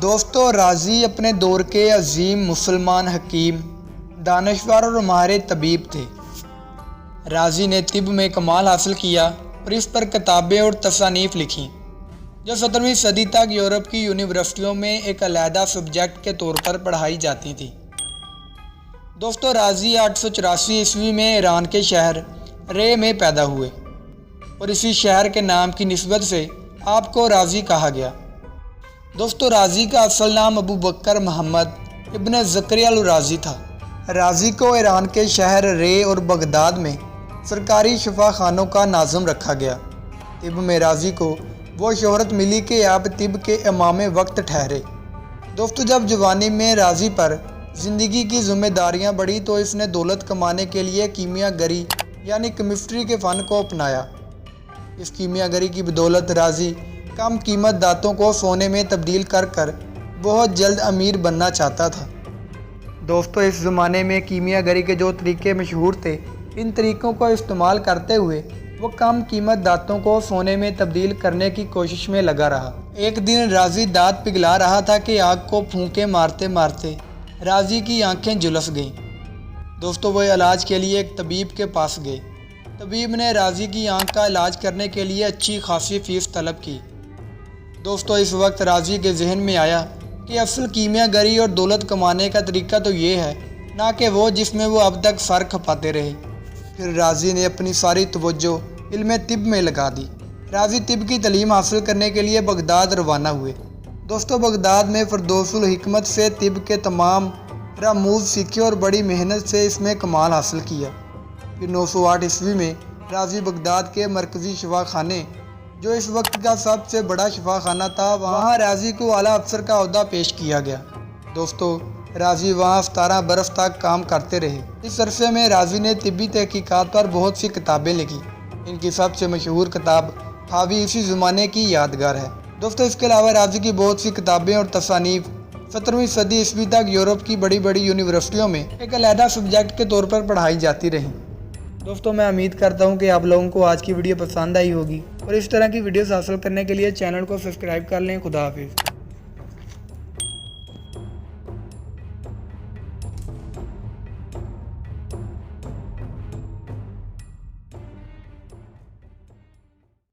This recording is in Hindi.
दोस्तों, राजी अपने दौर के अजीम मुसलमान हकीम, दानश्वर और माहिर तबीब थे। राजी ने तिब में कमाल हासिल किया और इस पर किताबें और तसानीफ लिखीं, जो 17वीं सदी तक यूरोप की यूनिवर्सिटियों में एक अलहदा सब्जेक्ट के तौर पर पढ़ाई जाती थी। दोस्तों, राजी 884 ईस्वी में ईरान के शहर रे में पैदा हुए और इसी शहर के नाम की निस्बत से आपको राजी कहा गया। दोस्तों, राजी का असल नाम अबू बकर मोहम्मद इब्न ज़करिया अल राजी था। राजी को ईरान के शहर रे और बगदाद में सरकारी शफाखानों का नाज़िम रखा गया। तिब में राजी को वो शोहरत मिली कि आप तिब के इमाम वक्त ठहरे। दोस्तों, जब जवानी में राजी पर ज़िंदगी की जिम्मेदारियां बढ़ी तो इसने दौलत कमाने के लिए कीमियागरी यानी केमिस्ट्री के फ़न को अपनाया। इस कीमियागरी की बदौलत राजी कम कीमत दांतों को सोने में तब्दील कर कर बहुत जल्द अमीर बनना चाहता था। दोस्तों, इस ज़माने में कीमियागरी के जो तरीके मशहूर थे, इन तरीक़ों को इस्तेमाल करते हुए वो कम कीमत दांतों को सोने में तब्दील करने की कोशिश में लगा रहा। एक दिन राजी दांत पिघला रहा था कि आग को फूंके मारते मारते राजी की आंखें झुलस गईं। दोस्तों, वो इलाज के लिए एक तबीब के पास गए। तबीब ने राजी की आंख का इलाज करने के लिए अच्छी खासी फ़ीस तलब की। दोस्तों, इस वक्त राजी के जहन में आया कि असल कीमियागरी और दौलत कमाने का तरीका तो ये है, ना कि वो जिसमें वो अब तक सर खपाते रहे। फिर राजी ने अपनी सारी तवज्जो इल्म तिब में लगा दी। राजी तिब की तालीम हासिल करने के लिए बगदाद रवाना हुए। दोस्तों, बगदाद में फ़रदौसुल हिकमत से तिब के तमाम रामूज़ सीखे और बड़ी मेहनत से इसमें कमाल हासिल किया। फिर 908 ईस्वी में राजी बगदाद के मरकज़ी शफाखाने, जो इस वक्त का सबसे बड़ा शफाखाना था, वहाँ राजी को आला अफसर का ओहदा पेश किया गया। दोस्तों, राजी वहाँ 17 बरस तक काम करते रहे। इस अरसे में राजी ने तिब्बी तहकीकात पर बहुत सी किताबें लिखी। इनकी सबसे मशहूर किताब हावी इसी ज़माने की यादगार है। दोस्तों, इसके अलावा राजी की बहुत सी किताबें और तसानीफ 17वीं सदी ईस्वी तक यूरोप की बड़ी बड़ी यूनिवर्सिटियों में एक अलहदा सब्जेक्ट के तौर पर पढ़ाई जाती रहीं। दोस्तों, मैं उम्मीद करता हूं कि आप लोगों को आज की वीडियो पसंद आई होगी और इस तरह की वीडियोस हासिल करने के लिए चैनल को सब्सक्राइब कर लें। खुदा हाफिज़।